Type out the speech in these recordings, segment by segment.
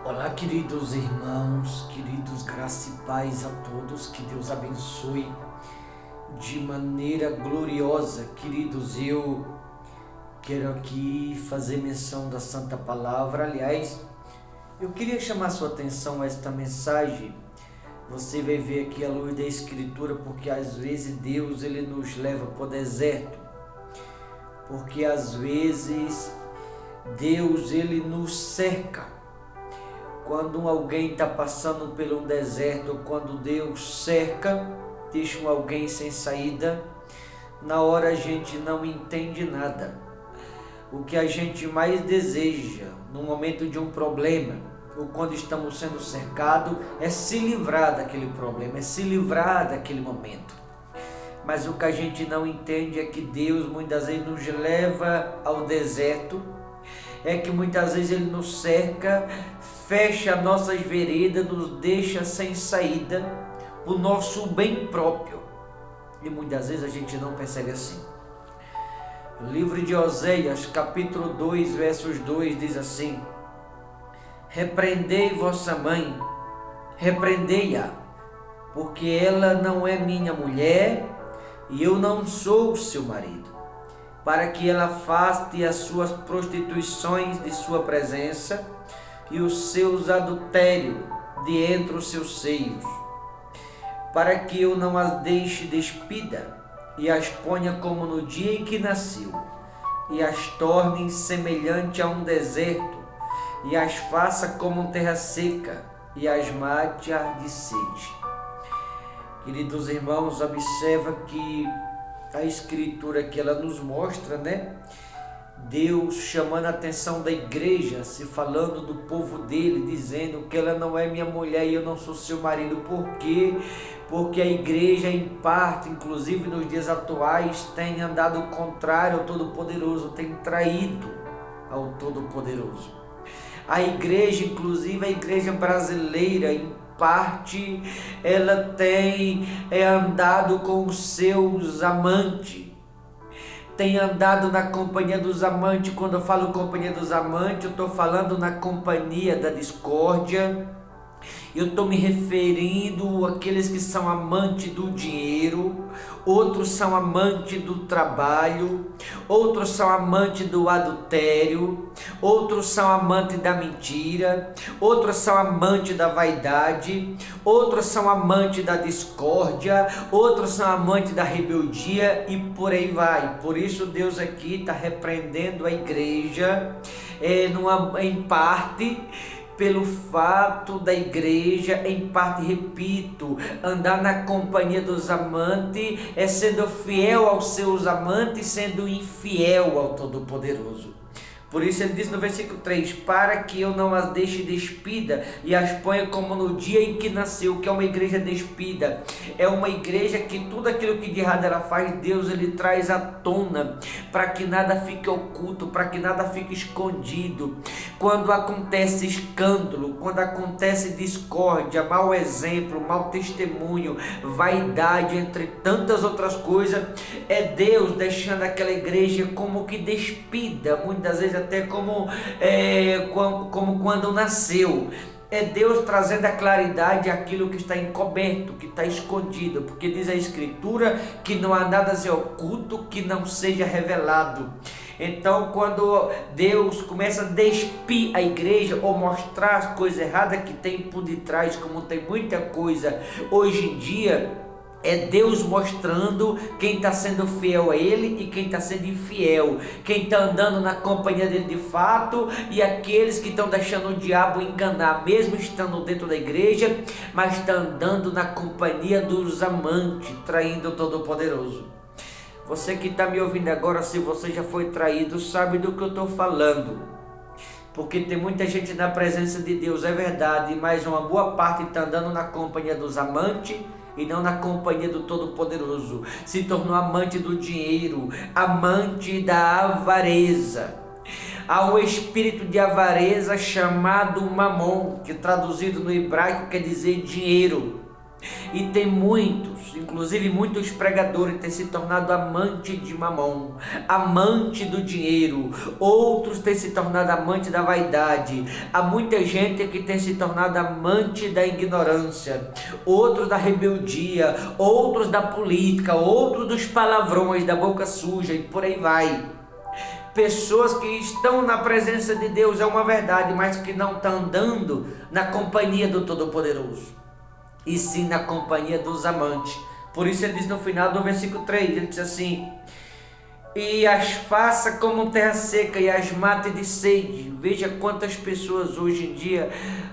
Olá, queridos irmãos, queridos, graça e paz a todos, que Deus abençoe de maneira gloriosa. Queridos, eu quero aqui fazer menção da Santa Palavra. Aliás, eu queria chamar sua atenção a esta mensagem. Você vai ver aqui a luz da Escritura, porque às vezes Deus ele nos leva para o deserto, porque às vezes Deus ele nos cerca. Quando alguém está passando por um deserto, quando Deus cerca, deixa alguém sem saída, na hora a gente não entende nada. O que a gente mais deseja no momento de um problema, ou quando estamos sendo cercados, é se livrar daquele problema, é se livrar daquele momento. Mas o que a gente não entende é que Deus muitas vezes nos leva ao deserto, é que muitas vezes Ele nos cerca, fecha nossas veredas, nos deixa sem saída, o nosso bem próprio. E muitas vezes a gente não percebe assim. O livro de Oséias, capítulo 2, versos 2, diz assim: repreendei vossa mãe, repreendei-a, porque ela não é minha mulher, e eu não sou o seu marido, para que ela afaste as suas prostituições de sua presença e os seus adultérios de entre os seus seios, para que eu não as deixe despida e as ponha como no dia em que nasceu, e as torne semelhante a um deserto, e as faça como terra seca, e as mate de sede. Queridos irmãos, observa que a Escritura que ela nos mostra, Deus chamando a atenção da igreja, se falando do povo dele, dizendo que ela não é minha mulher e eu não sou seu marido. Por quê? Porque a igreja, em parte, inclusive nos dias atuais, tem andado contrário ao Todo-Poderoso, tem traído ao Todo-Poderoso. A igreja, inclusive a igreja brasileira, em parte, ela tem andado com os seus amantes, tem andado na companhia dos amantes. Quando eu falo companhia dos amantes, eu estou falando na companhia da discórdia. Eu estou me referindo àqueles que são amantes do dinheiro, outros são amantes do trabalho, outros são amantes do adultério, outros são amantes da mentira, outros são amantes da vaidade, outros são amantes da discórdia, outros são amantes da rebeldia e por aí vai. Por isso Deus aqui está repreendendo a igreja em parte, pelo fato da igreja, em parte, repito, andar na companhia dos amantes, sendo fiel aos seus amantes, sendo infiel ao Todo-Poderoso. Por isso ele diz no versículo 3, para que eu não as deixe despida e as ponha como no dia em que nasceu. Que é uma igreja despida, é uma igreja que tudo aquilo que de errado ela faz, Deus ele traz à tona, para que nada fique oculto, para que nada fique escondido. Quando acontece escândalo, quando acontece discórdia, mau exemplo, mau testemunho, vaidade, entre tantas outras coisas, é Deus deixando aquela igreja como que despida, muitas vezes até como quando nasceu. É Deus trazendo a claridade àquilo que está encoberto, que está escondido, porque diz a Escritura que não há nada oculto que não seja revelado. Então, quando Deus começa a despir a igreja ou mostrar as coisas erradas que tem por detrás, como tem muita coisa hoje em dia, é Deus mostrando quem está sendo fiel a Ele e quem está sendo infiel, quem está andando na companhia dele de fato e aqueles que estão deixando o diabo enganar, mesmo estando dentro da igreja, mas está andando na companhia dos amantes, traindo o Todo-Poderoso. Você que está me ouvindo agora, se você já foi traído, sabe do que eu estou falando. Porque tem muita gente na presença de Deus, é verdade, mas uma boa parte está andando na companhia dos amantes e não na companhia do Todo-Poderoso. Se tornou amante do dinheiro, amante da avareza. Há um espírito de avareza chamado Mamon, que traduzido no hebraico quer dizer dinheiro. E tem muitos, inclusive muitos pregadores, têm se tornado amante de mamão, amante do dinheiro. Outros têm se tornado amante da vaidade. Há muita gente que tem se tornado amante da ignorância, outros da rebeldia, outros da política, outros dos palavrões, da boca suja e por aí vai. Pessoas que estão na presença de Deus, é uma verdade, mas que não estão andando na companhia do Todo-Poderoso, e sim na companhia dos amantes. Por isso ele diz no final do versículo 3, ele diz assim: e as faça como terra seca e as mate de sede. Veja quantas pessoas hoje em dia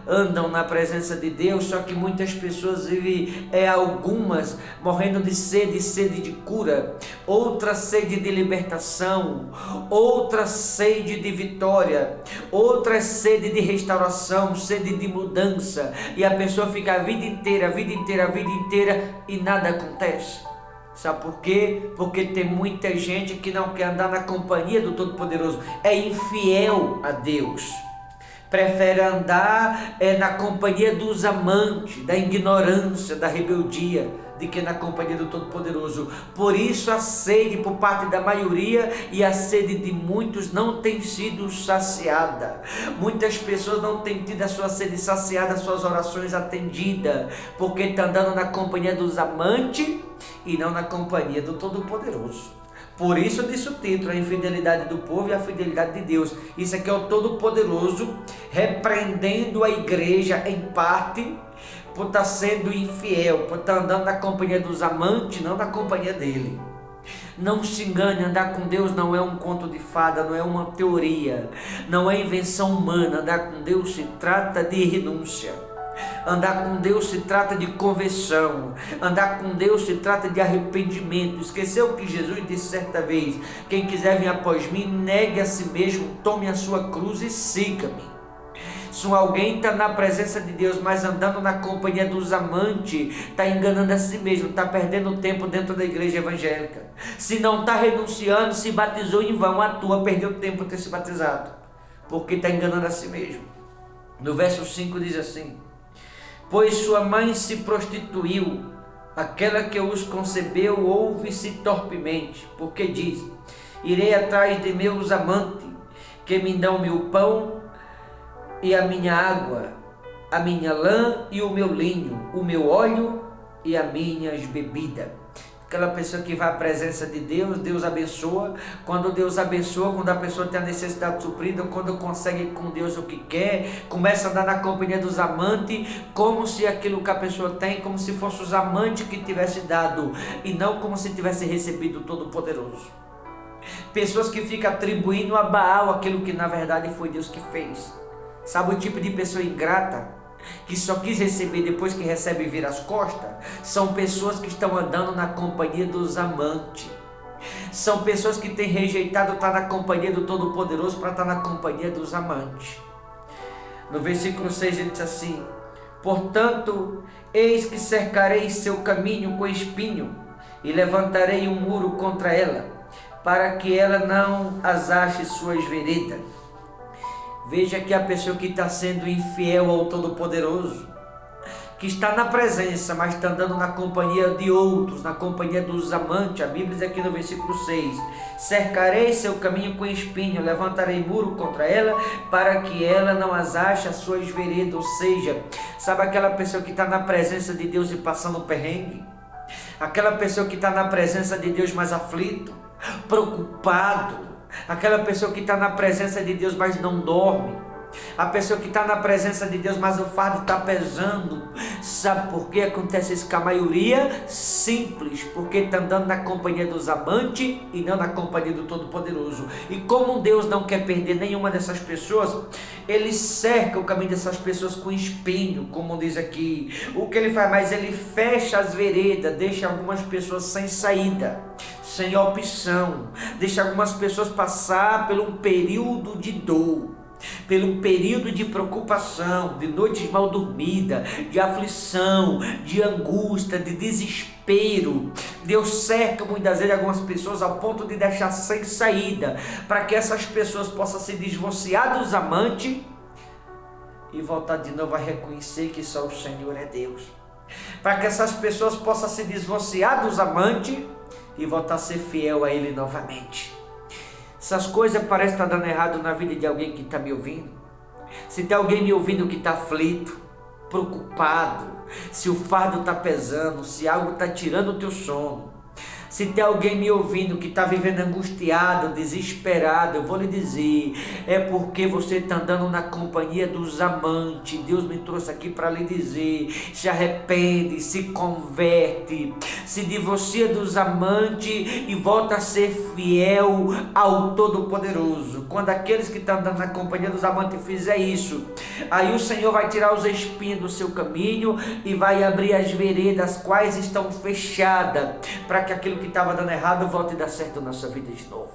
andam na presença de Deus, só que muitas pessoas vivem, algumas morrendo de sede de cura, outra sede de libertação, outra sede de vitória, outra sede de restauração, sede de mudança, e a pessoa fica a vida inteira e nada acontece. Sabe por quê? Porque tem muita gente que não quer andar na companhia do Todo-Poderoso, é infiel a Deus, prefere andar na companhia dos amantes, da ignorância, da rebeldia, do que na companhia do Todo-Poderoso. Por isso a sede por parte da maioria e a sede de muitos não tem sido saciada. Muitas pessoas não têm tido a sua sede saciada, as suas orações atendidas, porque está andando na companhia dos amantes e não na companhia do Todo-Poderoso. Por isso disse o título, a infidelidade do povo e a fidelidade de Deus. Isso aqui é o Todo-Poderoso repreendendo a igreja em parte por estar sendo infiel, por estar andando na companhia dos amantes, não na companhia dele. Não se engane, andar com Deus não é um conto de fada, não é uma teoria, não é invenção humana. Andar com Deus se trata de renúncia. Andar com Deus se trata de conversão. Andar com Deus se trata de arrependimento. Esqueceu o que Jesus disse certa vez: quem quiser vir após mim, negue a si mesmo, tome a sua cruz e siga-me. Se alguém está na presença de Deus, mas andando na companhia dos amantes, está enganando a si mesmo, está perdendo tempo dentro da igreja evangélica. Se não está renunciando, se batizou em vão, à toa, perdeu tempo ter se batizado, porque está enganando a si mesmo. No verso 5 diz assim: pois sua mãe se prostituiu, aquela que os concebeu ouve-se torpemente, porque diz: irei atrás de meus amantes, que me dão meu pão e a minha água, a minha lã e o meu linho, o meu óleo e as minhas bebidas. Aquela pessoa que vai à presença de Deus, Deus abençoa. Quando Deus abençoa, quando a pessoa tem a necessidade suprida, quando consegue com Deus o que quer, começa a andar na companhia dos amantes, como se aquilo que a pessoa tem, como se fosse os amantes que tivesse dado, e não como se tivesse recebido o Todo-Poderoso. Pessoas que ficam atribuindo a Baal aquilo que na verdade foi Deus que fez. Sabe o tipo de pessoa ingrata, que só quis receber depois que recebe e vira as costas? São pessoas que estão andando na companhia dos amantes. São pessoas que têm rejeitado estar na companhia do Todo-Poderoso para estar na companhia dos amantes. No versículo 6 ele diz assim: portanto, eis que cercarei seu caminho com espinho e levantarei um muro contra ela, para que ela não as ache suas veredas. Veja que a pessoa que está sendo infiel ao Todo-Poderoso, que está na presença, mas está andando na companhia de outros, na companhia dos amantes. A Bíblia diz aqui no versículo 6: cercarei seu caminho com espinho, levantarei muro contra ela, para que ela não as ache as suas veredas. Ou seja, sabe aquela pessoa que está na presença de Deus e passando perrengue? Aquela pessoa que está na presença de Deus mais aflito, preocupado. Aquela pessoa que está na presença de Deus, mas não dorme. A pessoa que está na presença de Deus, mas o fardo está pesando. Sabe por que acontece isso com a maioria? Simples, porque está andando na companhia dos amantes e não na companhia do Todo-Poderoso. E como Deus não quer perder nenhuma dessas pessoas, Ele cerca o caminho dessas pessoas com espinho, como diz aqui. O que Ele faz? Mas Ele fecha as veredas, deixa algumas pessoas sem saída, sem opção, deixa algumas pessoas passar por um período de dor, pelo período de preocupação, de noites mal dormidas, de aflição, de angústia, de desespero. Deus cerca muitas vezes algumas pessoas ao ponto de deixar sem saída, para que essas pessoas possam se divorciar dos amantes e voltar de novo a reconhecer que só o Senhor é Deus. para que essas pessoas possam se divorciar dos amantes e voltar a ser fiel a Ele novamente. Essas coisas parecem estar dando errado na vida de alguém que está me ouvindo. Se tem alguém me ouvindo que está aflito, preocupado, se o fardo está pesando, se algo está tirando o teu sono, se tem alguém me ouvindo que está vivendo angustiado, desesperado, eu vou lhe dizer, é porque você está andando na companhia dos amantes. Deus me trouxe aqui para lhe dizer, se arrepende, se converte, se divorcia dos amantes e volta a ser fiel ao Todo-Poderoso. Quando aqueles que estão andando na companhia dos amantes fizer isso, aí o Senhor vai tirar os espinhos do seu caminho e vai abrir as veredas quais estão fechadas, para que aquilo que estava dando errado volte a dar certo na sua vida de novo.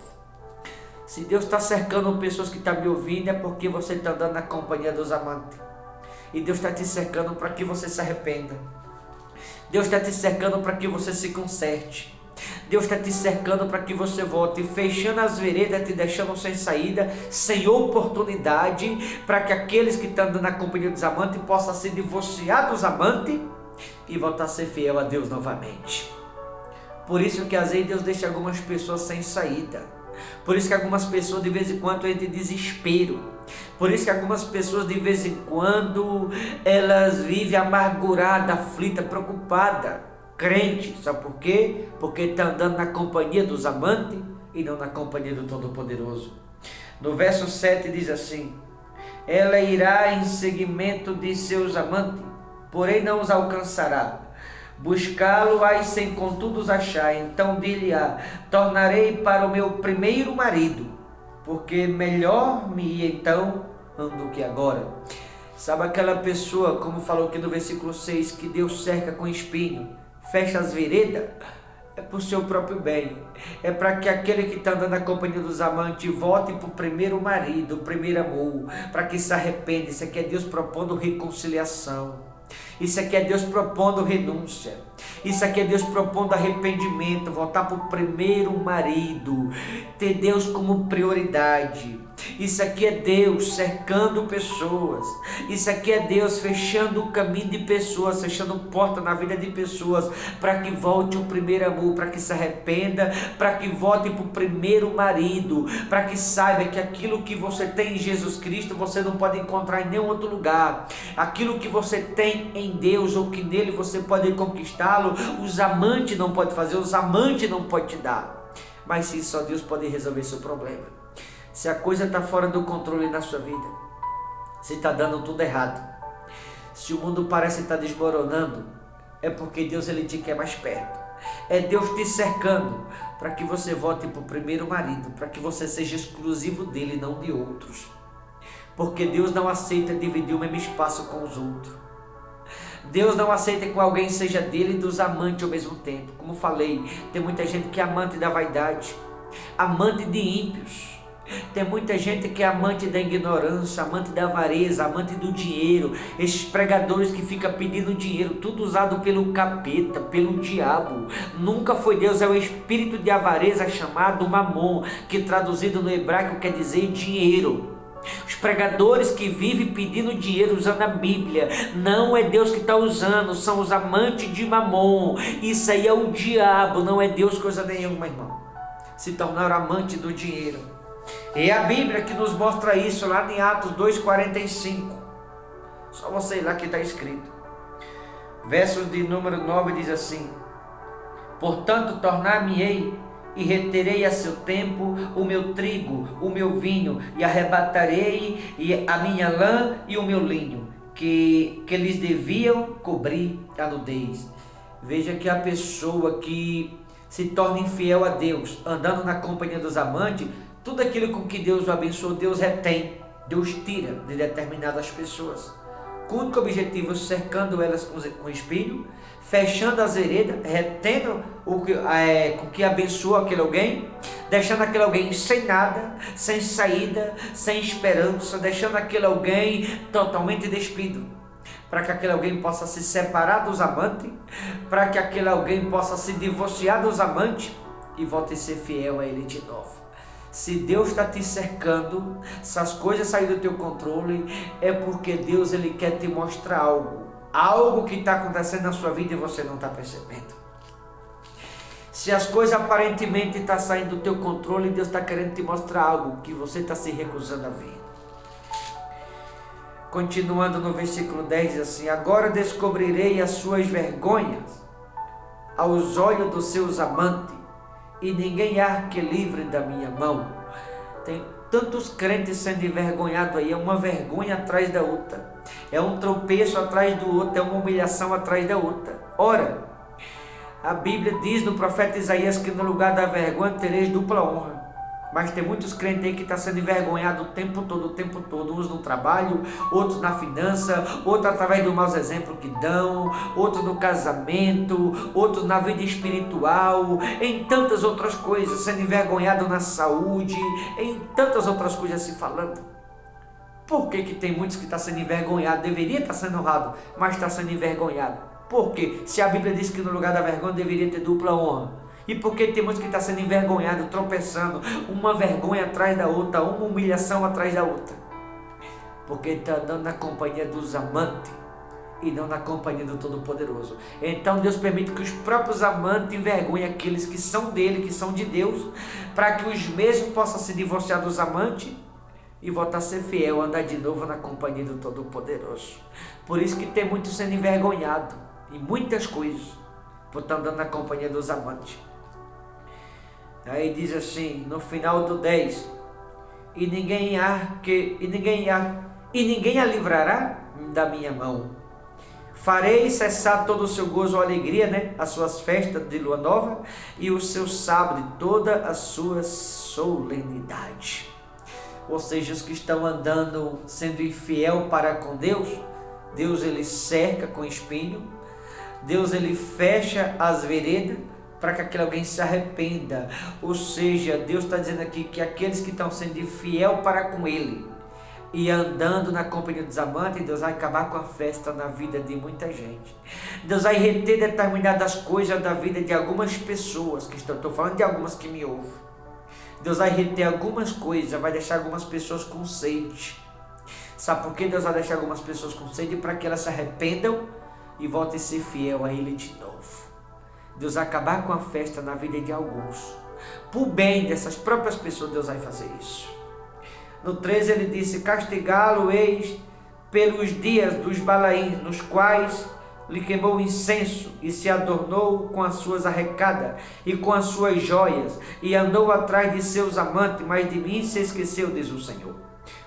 Se Deus está cercando pessoas que estão me ouvindo, é porque você está andando na companhia dos amantes. E Deus está te cercando para que você se arrependa. Deus está te cercando para que você se conserte. Deus está te cercando para que você volte, fechando as veredas, te deixando sem saída, sem oportunidade, para que aqueles que estão andando na companhia dos amantes possam se divorciar dos amantes e voltar a ser fiel a Deus novamente. Por isso que às vezes Deus deixa algumas pessoas sem saída. Por isso que algumas pessoas de vez em quando entram em desespero. Por isso que algumas pessoas de vez em quando elas vivem amargurada, aflita, preocupada, crente. Sabe por quê? Porque está andando na companhia dos amantes e não na companhia do Todo-Poderoso. No verso 7 diz assim: ela irá em seguimento de seus amantes, porém não os alcançará. Buscá-lo-á sem contudo os achar. Então dir-lhe-á: tornarei para o meu primeiro marido, porque melhor me ia então do que agora. Sabe aquela pessoa, como falou aqui no versículo 6, que Deus cerca com espinho, fecha as veredas? É por seu próprio bem. É para que aquele que está andando na companhia dos amantes volte para o primeiro marido, o primeiro amor, para que se arrependa. Isso aqui é Deus propondo reconciliação. Isso aqui é Deus propondo renúncia. Isso aqui é Deus propondo arrependimento, voltar para o primeiro marido, ter Deus como prioridade. Isso aqui é Deus cercando pessoas. Isso aqui é Deus fechando o caminho de pessoas, fechando porta na vida de pessoas, para que volte o primeiro amor, para que se arrependa, para que volte para o primeiro marido, para que saiba que aquilo que você tem em Jesus Cristo, você não pode encontrar em nenhum outro lugar. Aquilo que você tem em Deus, ou que nele você pode conquistá-lo, os amantes não podem fazer, os amantes não podem te dar. Mas sim, só Deus pode resolver seu problema. Se a coisa está fora do controle na sua vida, se está dando tudo errado, se o mundo parece estar desmoronando, é porque Deus ele te quer mais perto. É Deus te cercando para que você volte para o primeiro marido, para que você seja exclusivo dele, não de outros. Porque Deus não aceita dividir o mesmo espaço com os outros. Deus não aceita que alguém seja dele e dos amantes ao mesmo tempo. Como falei, tem muita gente que é amante da vaidade, amante de ímpios. Tem muita gente que é amante da ignorância, amante da avareza, amante do dinheiro. Esses pregadores que ficam pedindo dinheiro, tudo usado pelo capeta, pelo diabo. Nunca foi Deus, é o espírito de avareza chamado mamon, que traduzido no hebraico quer dizer dinheiro. Os pregadores que vivem pedindo dinheiro usando a Bíblia, não é Deus que está usando, são os amantes de mamon. Isso aí é o diabo, não é Deus coisa nenhuma, irmão. Se tornaram amante do dinheiro. E é a Bíblia que nos mostra isso lá em Atos 2,45. Só você ir lá que está escrito. Versos de número 9 diz assim: portanto tornar-me-ei e reterei a seu tempo o meu trigo, o meu vinho, e arrebatarei a minha lã e o meu linho, que lhes deviam cobrir a nudez. Veja que a pessoa que se torna infiel a Deus, andando na companhia dos amantes, tudo aquilo com que Deus o abençoou, Deus retém, Deus tira de determinadas pessoas. Com o único objetivo, cercando elas com espinho, fechando as veredas, retendo com que abençoa aquele alguém, deixando aquele alguém sem nada, sem saída, sem esperança, deixando aquele alguém totalmente despido, para que aquele alguém possa se separar dos amantes, para que aquele alguém possa se divorciar dos amantes e volte a ser fiel a ele de novo. Se Deus está te cercando, se as coisas saírem do teu controle, é porque Deus ele quer te mostrar algo algo que está acontecendo na sua vida e você não está percebendo. Se as coisas aparentemente estão saindo do teu controle, Deus está querendo te mostrar algo que você está se recusando a ver. Continuando no versículo 10, diz assim: agora descobrirei as suas vergonhas aos olhos dos seus amantes, e ninguém há que livre da minha mão. Tem tantos crentes sendo envergonhados aí, é uma vergonha atrás da outra, é um tropeço atrás do outro, é uma humilhação atrás da outra. Ora, a Bíblia diz no profeta Isaías que no lugar da vergonha tereis dupla honra. Mas tem muitos crentes aí que estão sendo envergonhados o tempo todo, uns no trabalho, outros na finança, outros através do maus exemplos que dão, outros no casamento, outros na vida espiritual, em tantas outras coisas, sendo envergonhado na saúde, em tantas outras coisas se falando. Por que tem muitos que estão sendo envergonhados? Deveria estar sendo honrado, mas está sendo envergonhado. Por quê? Se a Bíblia diz que no lugar da vergonha deveria ter dupla honra. E porque tem muitos que estão sendo envergonhados, tropeçando, uma vergonha atrás da outra, uma humilhação atrás da outra? Porque está andando na companhia dos amantes e não na companhia do Todo-Poderoso. Então Deus permite que os próprios amantes envergonhem aqueles que são dele, que são de Deus, para que os mesmos possam se divorciar dos amantes e voltar a ser fiel, andar de novo na companhia do Todo-Poderoso. Por isso que tem muitos sendo envergonhados em muitas coisas, por estar andando na companhia dos amantes. Aí diz assim, no final do 10, e ninguém a livrará da minha mão. Farei cessar todo o seu gozo ou alegria, né? As suas festas de lua nova e o seu sábado e toda a sua solenidade. Ou seja, os que estão andando sendo infiel para com Deus, Deus ele cerca com espinho, Deus ele fecha as veredas para que aquele alguém se arrependa. Ou seja, Deus está dizendo aqui que aqueles que estão sendo infiel para com ele e andando na companhia dos amantes, Deus vai acabar com a festa na vida de muita gente. Deus vai reter determinadas coisas da vida de algumas pessoas, que estou falando de algumas que me ouvem. Deus vai reter algumas coisas, vai deixar algumas pessoas com sede. Sabe por que Deus vai deixar algumas pessoas com sede? Para que elas se arrependam e voltem a ser fiel a Ele de novo. Deus vai acabar com a festa na vida de alguns. Por bem dessas próprias pessoas, Deus vai fazer isso. No 13 ele disse, castigá-lo-eis pelos dias dos Balaíns, nos quais lhe queimou incenso e se adornou com as suas arrecadas e com as suas joias e andou atrás de seus amantes, mas de mim se esqueceu, diz o Senhor.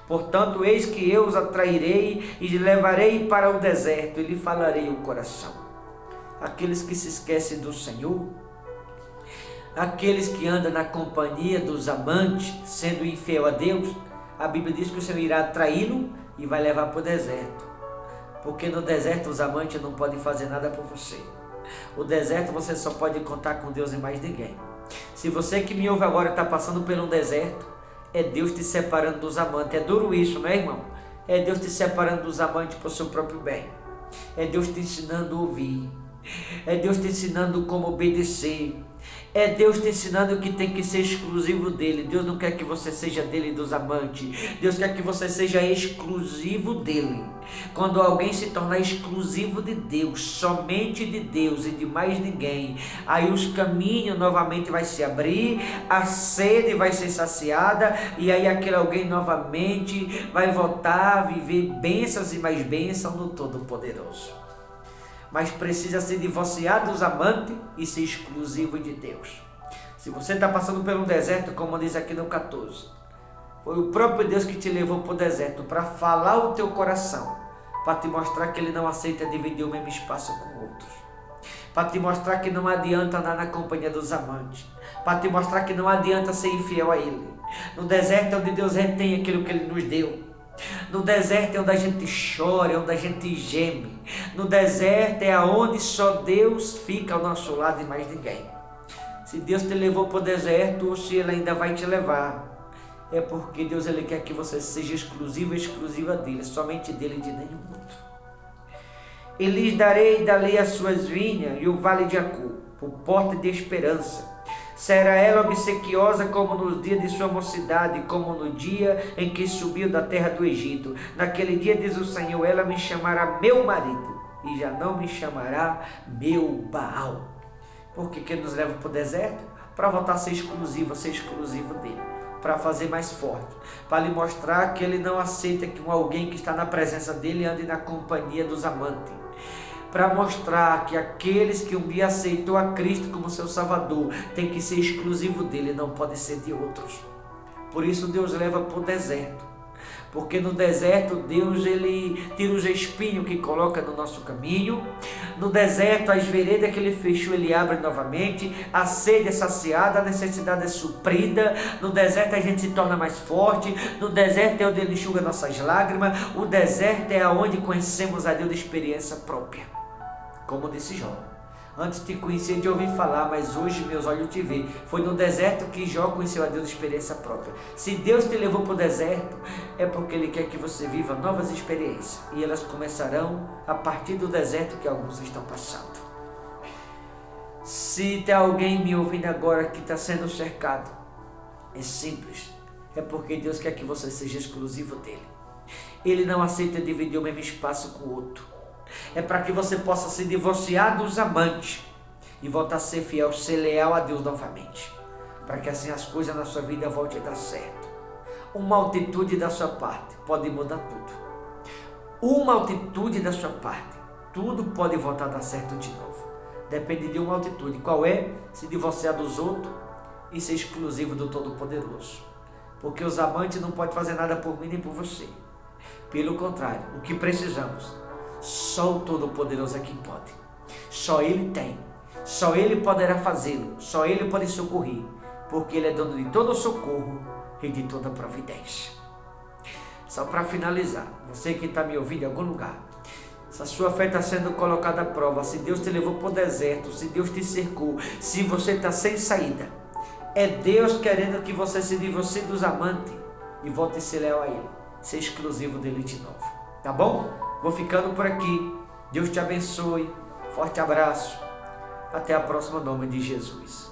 Portanto, eis que eu os atrairei e levarei para o deserto e lhe falarei o coração. Aqueles que se esquecem do Senhor, aqueles que andam na companhia dos amantes, sendo infiel a Deus, a Bíblia diz que o Senhor irá atraí-lo e vai levar para o deserto. Porque no deserto os amantes não podem fazer nada por você. O deserto você só pode contar com Deus e mais ninguém. Se você que me ouve agora está passando por um deserto, é Deus te separando dos amantes. É duro isso, né, irmão? É Deus te separando dos amantes para o seu próprio bem. É Deus te ensinando a ouvir. É Deus te ensinando como obedecer. É Deus te ensinando que tem que ser exclusivo dele. Deus não quer que você seja dele e dos amantes. Deus quer que você seja exclusivo dele. Quando alguém se tornar exclusivo de Deus, somente de Deus e de mais ninguém, aí os caminhos novamente vai se abrir, a sede vai ser saciada, e aí aquele alguém novamente vai voltar a viver bênçãos e mais bênçãos no Todo-Poderoso. Mas precisa se divorciar dos amantes e ser exclusivo de Deus. Se você está passando por um deserto, como diz aqui no 14, foi o próprio Deus que te levou para o deserto para falar o teu coração, para te mostrar que Ele não aceita dividir o mesmo espaço com outros, para te mostrar que não adianta andar na companhia dos amantes, para te mostrar que não adianta ser infiel a Ele. No deserto é onde Deus retém aquilo que Ele nos deu. No deserto é onde a gente chora, é onde a gente geme. No deserto é onde só Deus fica ao nosso lado e mais ninguém. Se Deus te levou para o deserto, ou se Ele ainda vai te levar, é porque Deus ele quer que você seja exclusiva dele, somente dele e de nenhum outro. E lhes darei dali as suas vinhas e o vale de Acor, por porta de esperança. Será ela obsequiosa como nos dias de sua mocidade, como no dia em que subiu da terra do Egito. Naquele dia, diz o Senhor, ela me chamará meu marido, e já não me chamará meu Baal. Por que ele nos leva para o deserto? Para voltar a ser exclusivo dele, para fazer mais forte, para lhe mostrar que ele não aceita que alguém que está na presença dele ande na companhia dos amantes, para mostrar que aqueles que um dia aceitou a Cristo como seu Salvador tem que ser exclusivo dele, não pode ser de outros. Por isso Deus leva para o deserto, porque no deserto Deus ele tira os espinhos que coloca no nosso caminho. No deserto as veredas que ele fechou ele abre novamente, a sede é saciada, a necessidade é suprida. No deserto a gente se torna mais forte, no deserto é onde ele enxuga nossas lágrimas, o deserto é onde conhecemos a Deus de experiência própria. Como disse Jó, antes te conhecer de ouvir falar, mas hoje meus olhos te veem. Foi no deserto que Jó conheceu a Deus de experiência própria. Se Deus te levou para o deserto, é porque Ele quer que você viva novas experiências. E elas começarão a partir do deserto que alguns estão passando. Se tem alguém me ouvindo agora que está sendo cercado, é simples. É porque Deus quer que você seja exclusivo dEle. Ele não aceita dividir o mesmo espaço com o outro. É para que você possa se divorciar dos amantes e voltar a ser fiel, ser leal a Deus novamente, para que assim as coisas na sua vida voltem a dar certo. Uma altitude da sua parte pode mudar tudo. Uma altitude da sua parte, tudo pode voltar a dar certo de novo. Depende de uma altitude. Qual é? Se divorciar dos outros e ser exclusivo do Todo-Poderoso. Porque os amantes não podem fazer nada por mim nem por você. Pelo contrário, o que precisamos, só o Todo-Poderoso é quem pode. Só Ele tem. Só Ele poderá fazê-lo. Só Ele pode socorrer. Porque Ele é dono de todo o socorro e de toda providência. Só para finalizar, você que está me ouvindo em algum lugar, se a sua fé está sendo colocada à prova, se Deus te levou para o deserto, se Deus te cercou, se você está sem saída, é Deus querendo que você se divorcie dos amantes e volte a ser leal a Ele, ser exclusivo dele de novo. Tá bom? Vou ficando por aqui. Deus te abençoe. Forte abraço. Até a próxima, em nome de Jesus.